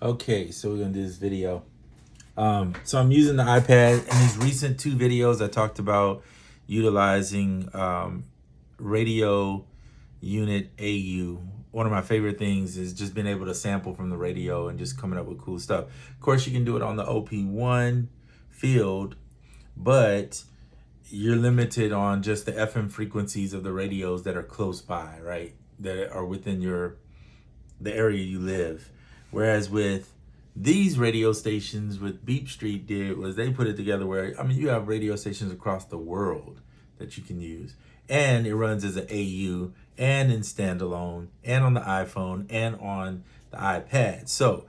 Okay, so we're gonna do this video. So I'm using the iPad. In these recent 2 videos, I talked about utilizing Radio Unit AU. One of my favorite things is just being able to sample from the radio and just coming up with cool stuff. Of course, you can do it on the OP1 field, but you're limited on just the FM frequencies of the radios that are close by, right? That are within the area you live. Whereas with these radio stations, what BeepStreet did was they put it together where, I mean, you have radio stations across the world that you can use. And it runs as an AU and in standalone and on the iPhone and on the iPad. So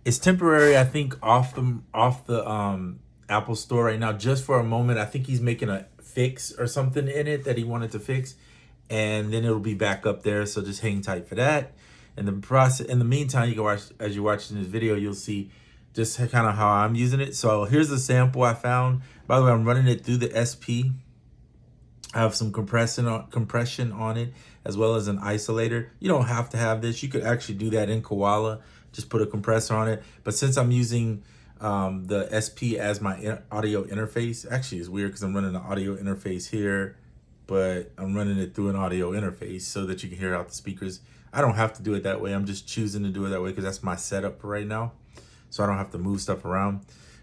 it's temporary, I think, off the Apple Store right now, just for a moment. I think he's making a fix or something in it that he wanted to fix, and then it'll be back up there. So just hang tight for that. And the process, in the meantime, you can watch, as you're watching this video, you'll see just kind of how I'm using it. So here's the sample I found. By the way, I'm running it through the SP. I have some compression on it, as well as an isolator. You don't have to have this. You could actually do that in Koala. Just put a compressor on it. But since I'm using the SP as my audio interface, actually it's weird because I'm running the audio interface here, but I'm running it through an audio interface so that you can hear out the speakers. I don't have to do it that way. I'm just choosing to do it that way because that's my setup for right now. So I don't have to move stuff around.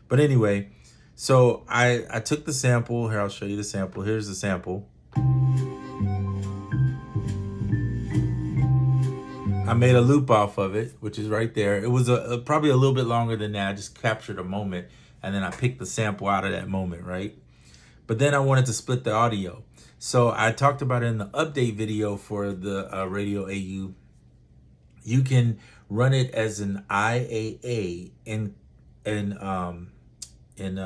But anyway, so I took the sample. Here, I'll show you the sample. Here's the sample. I made a loop off of it, which is right there. It was probably a little bit longer than that. I just captured a moment, and then I picked the sample out of that moment, right? But then I wanted to split the audio. So I talked about it in the update video for the Radio AU. You can run it as an IAA in AUM, and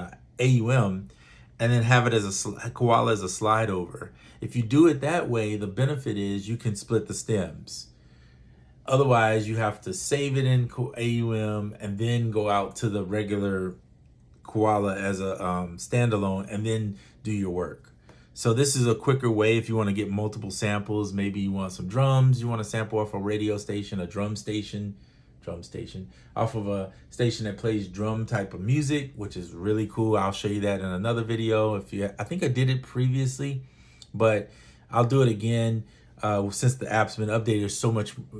then have it as a Koala as a slide over. If you do it that way, the benefit is you can split the stems. Otherwise, you have to save it in AUM and then go out to the regular Koala as a standalone and then do your work. So this is a quicker way if you want to get multiple samples. Maybe you want some drums, you want to sample off a radio station, a drum station, off of a station that plays drum type of music, which is really cool. I'll show you that in another video. I think I did it previously, but I'll do it again. Since the app's been updated, there's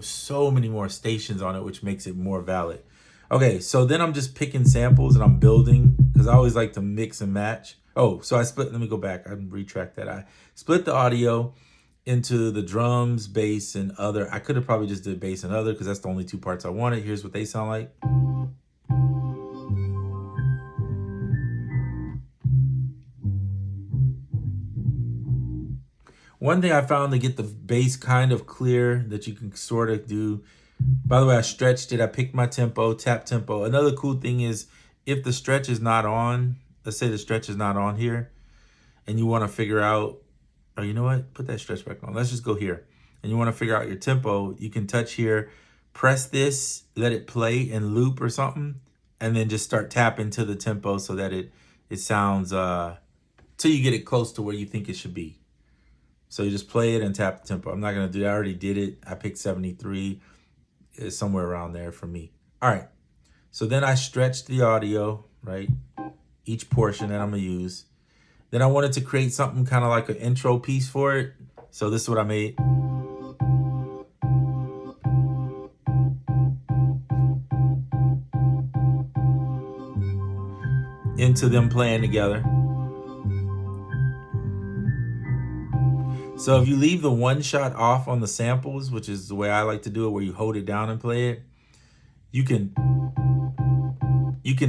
so many more stations on it, which makes it more valid. Okay, so then I'm just picking samples and I'm building because I always like to mix and match. Oh, so let me go back. I retract that. I split the audio into the drums, bass, and other. I could have probably just did bass and other because that's the only 2 parts I wanted. Here's what they sound like. One thing I found to get the bass kind of clear that you can sort of do. By the way, I stretched it. I picked my tempo, tap tempo. Another cool thing is if the stretch is not on, let's say the stretch is not on here, and you want to figure out, or you know what? Put that stretch back on. Let's just go here. And you want to figure out your tempo, you can touch here, press this, let it play and loop or something, and then just start tapping to the tempo so that it sounds, till you get it close to where you think it should be. So you just play it and tap the tempo. I'm not going to do that. I already did it. I picked 73. It's somewhere around there for me. All right. So then I stretched the audio, right? Each portion that I'm going to use. Then I wanted to create something kind of like an intro piece for it. So this is what I made. Into them playing together. So if you leave the one shot off on the samples, which is the way I like to do it, where you hold it down and play it, you can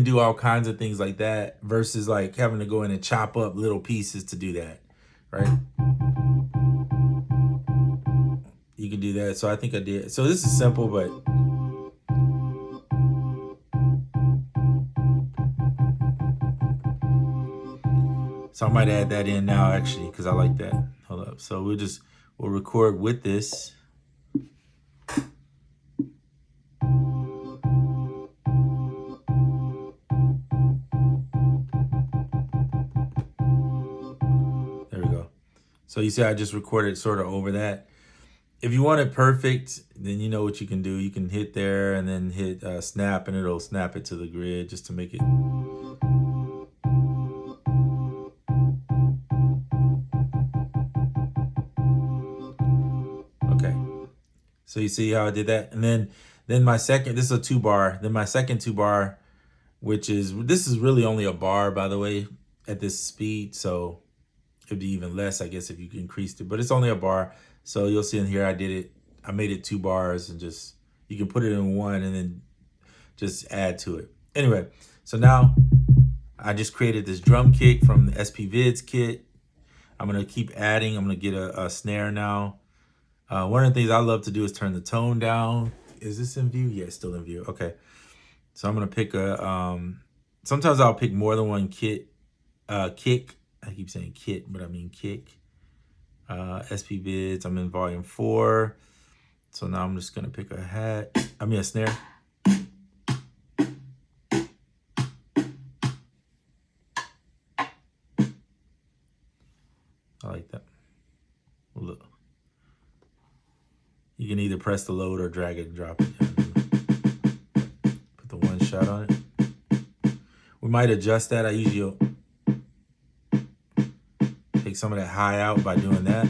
do all kinds of things like that versus like having to go in and chop up little pieces to do that, right? You can do that. So I think I did. So this is simple, but so I might add that in now actually because I like that. Hold up. So we'll record with this. There we go. So you see I just recorded sort of over that. If you want it perfect, then you know what you can do. You can hit there and then hit snap, and it'll snap it to the grid just to make it. Okay. So you see how I did that? And then my second, this is a 2-bar. Then my second 2-bar, which is, this is really only a bar, by the way, at this speed. So it'd be even less, I guess, if you increased it. But it's only a bar. So you'll see in here, I made it 2 bars, and just, you can put it in one and then just add to it. Anyway, so now I just created this drum kick from the SP Vids kit. I'm going to keep adding. I'm going to get a snare now. One of the things I love to do is turn the tone down. Is this in view? Yeah, it's still in view. Okay. So I'm going to pick sometimes I'll pick more than one kick. I keep saying kit, but I mean kick. SP Vids, I'm in volume 4. So now I'm just going to pick a snare. I like that. Look. You can either press the load or drag it and drop it. Put the one shot on it. We might adjust that. I usually take some of that high out by doing that.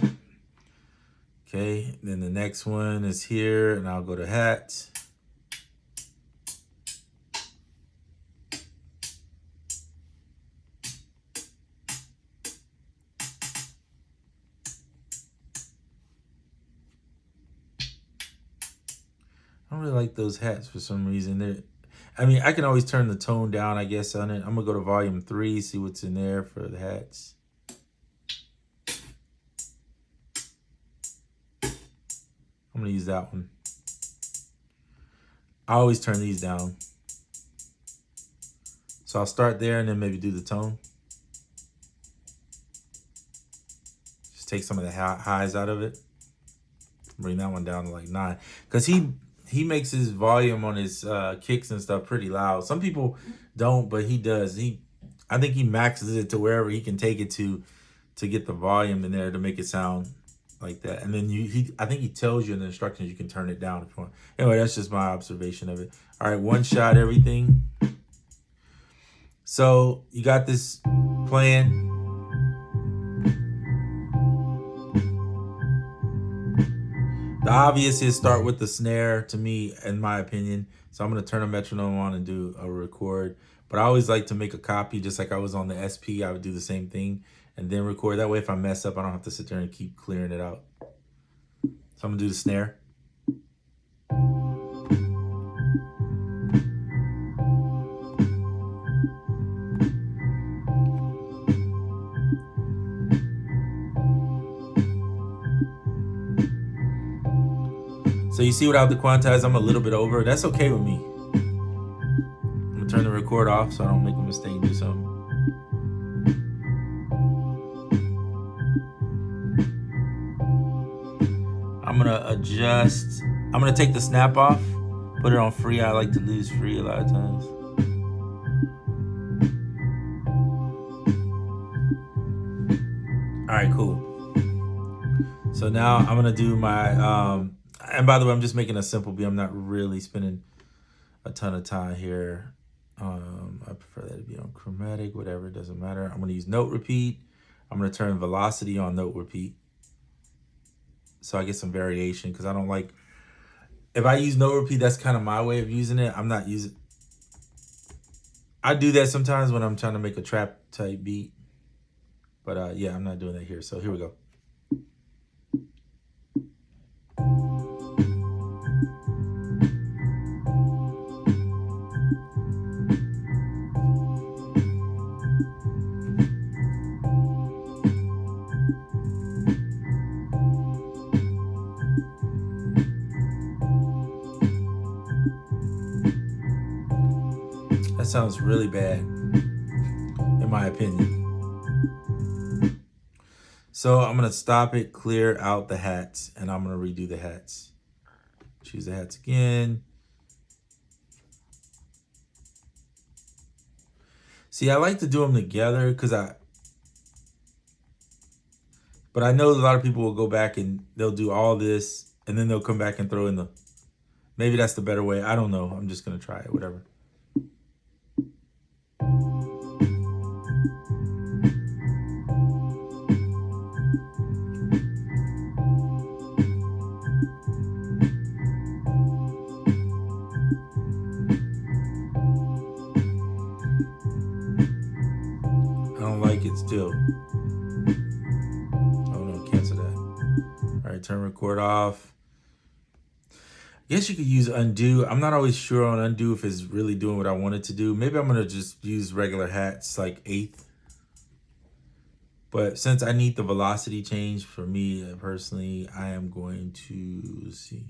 Okay, then the next one is here, and I'll go to hats. I don't really like those hats for some reason. I can always turn the tone down, I guess, on it. I'm gonna go to volume 3, see what's in there for the hats. I'm gonna use that one. I always turn these down. So I'll start there and then maybe do the tone. Just take some of the highs out of it. Bring that one down to like 9. Because he makes his volume on his kicks and stuff pretty loud. Some people don't, but he does. I think he maxes it to wherever he can take it to get the volume in there to make it sound like that. And then I think he tells you in the instructions you can turn it down if you want. Anyway, that's just my observation of it. All right, one shot everything. So you got this playing. The obvious is start with the snare, to me, in my opinion. So I'm going to turn a metronome on and do a record. But I always like to make a copy, just like I was on the SP. I would do the same thing and then record. That way, if I mess up, I don't have to sit there and keep clearing it out. So I'm going to do the snare. So you see without the quantize, I'm a little bit over. That's okay with me. I'm going to turn the record off so I don't make a mistake and do something. I'm going to adjust. I'm going to take the snap off, put it on free. I like to lose free a lot of times. All right, cool. So now I'm going to do my... and by the way, I'm just making a simple beat. I'm not really spending a ton of time here. I prefer that to be on chromatic, whatever, it doesn't matter. I'm going to use note repeat. I'm going to turn velocity on note repeat. So I get some variation, because I don't like, if I use note repeat, that's kind of my way of using it. I'm not using, I do that sometimes when I'm trying to make a trap type beat. But yeah, I'm not doing that here. So here we go. That sounds really bad, in my opinion. So I'm going to stop it, clear out the hats, and I'm going to redo the hats. Choose the hats again. See, I like to do them together but I know a lot of people will go back and they'll do all this and then they'll come back and throw in the, maybe that's the better way. I don't know. I'm just going to try it, whatever. I don't like it still. Oh no, cancel that. All right, turn record off. I guess you could use undo. I'm not always sure on undo if it's really doing what I want it to do. Maybe I'm gonna just use regular hats like eighth. But since I need the velocity change for me personally, I am going to see.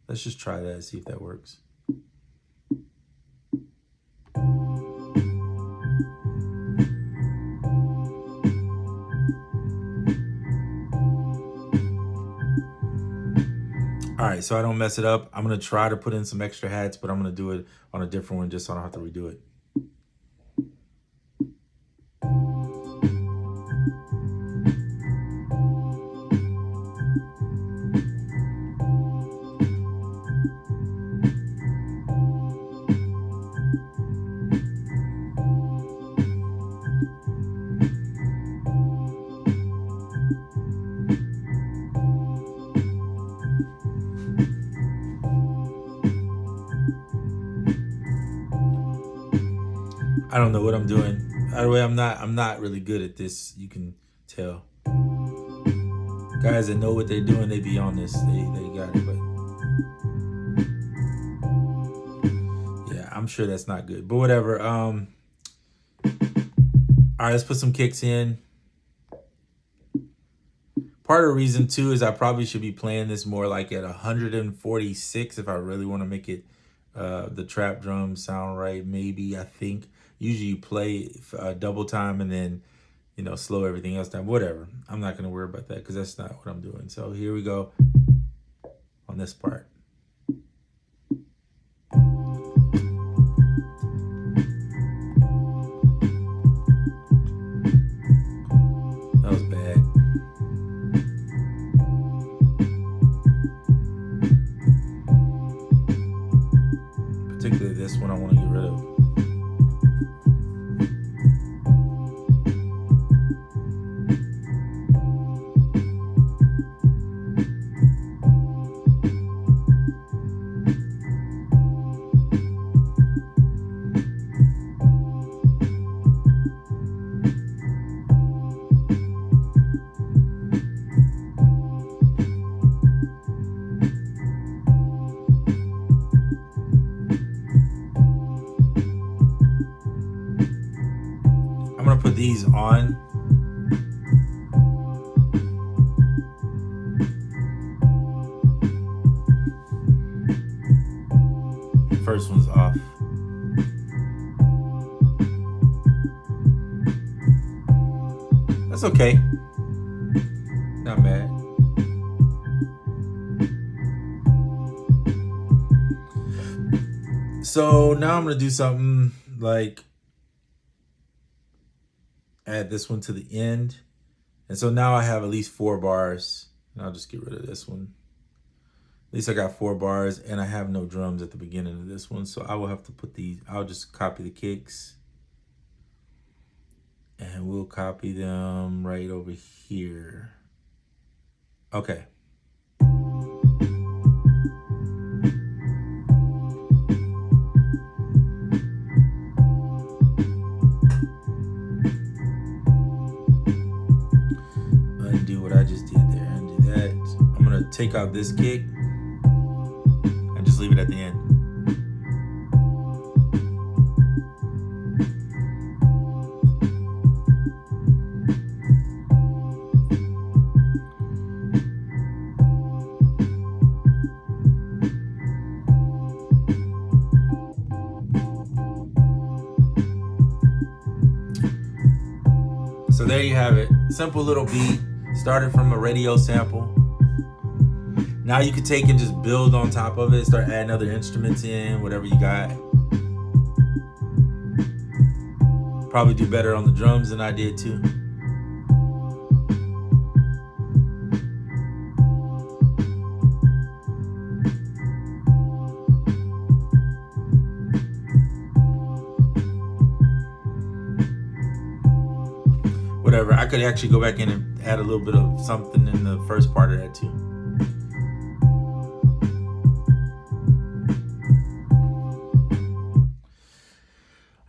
Let's just try that, see if that works. All right, so I don't mess it up. I'm gonna try to put in some extra hats, but I'm gonna do it on a different one just so I don't have to redo it. I don't know what I'm doing. By the way, I'm not really good at this. You can tell. Guys that know what they're doing, they be on this. They got it, but yeah, I'm sure that's not good. But whatever. All right, let's put some kicks in. Part of the reason too is I probably should be playing this more like at 146 if I really want to make it the trap drum sound right. Maybe, I think. Usually you play double time and then, you know, slow everything else down. Whatever. I'm not going to worry about that because that's not what I'm doing. So here we go on this part. That was bad. Particularly this one I want to get rid of. I'm gonna put these on. The first one's off. That's okay. Not mad. So now I'm gonna do something like add this one to the end. And so now I have at least 4 bars. And I'll just get rid of this one. At least I got 4 bars and I have no drums at the beginning of this one. So I will have to put these, I'll just copy the kicks. And we'll copy them right over here. Okay. Undo what I just did there, undo that. I'm gonna take out this kick and just leave it at the end. So there you have it. Simple little beat. Started from a radio sample. Now you could take and just build on top of it. Start adding other instruments in, whatever you got. Probably do better on the drums than I did too. I could actually go back in and add a little bit of something in the first part of that too.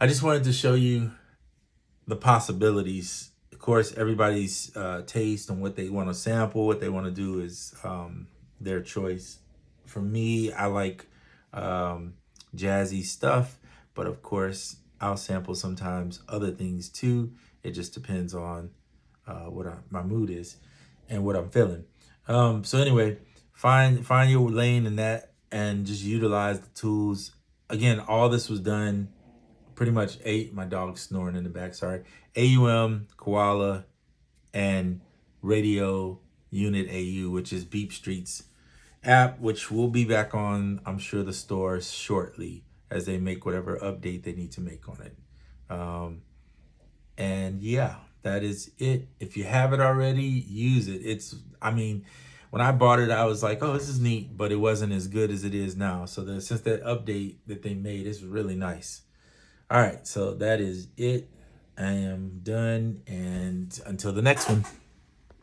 I just wanted to show you the possibilities. Of course, everybody's taste and what they want to sample, what they want to do is their choice. For me, I like jazzy stuff, but of course, I'll sample sometimes other things too. It just depends on what my mood is and what I'm feeling. So anyway, find your lane in that and just utilize the tools. Again, all this was done pretty much my dog's snoring in the back, sorry. AUM, Koala, and Radio Unit AU, which is BeepStreet's app, which will be back on, I'm sure, the stores shortly as they make whatever update they need to make on it. And yeah, that is it. If you have it already, use it. When I bought it, I was like, oh, this is neat, but it wasn't as good as it is now. So since that update that they made, it's really nice. All right, so that is it. I am done, and until the next one.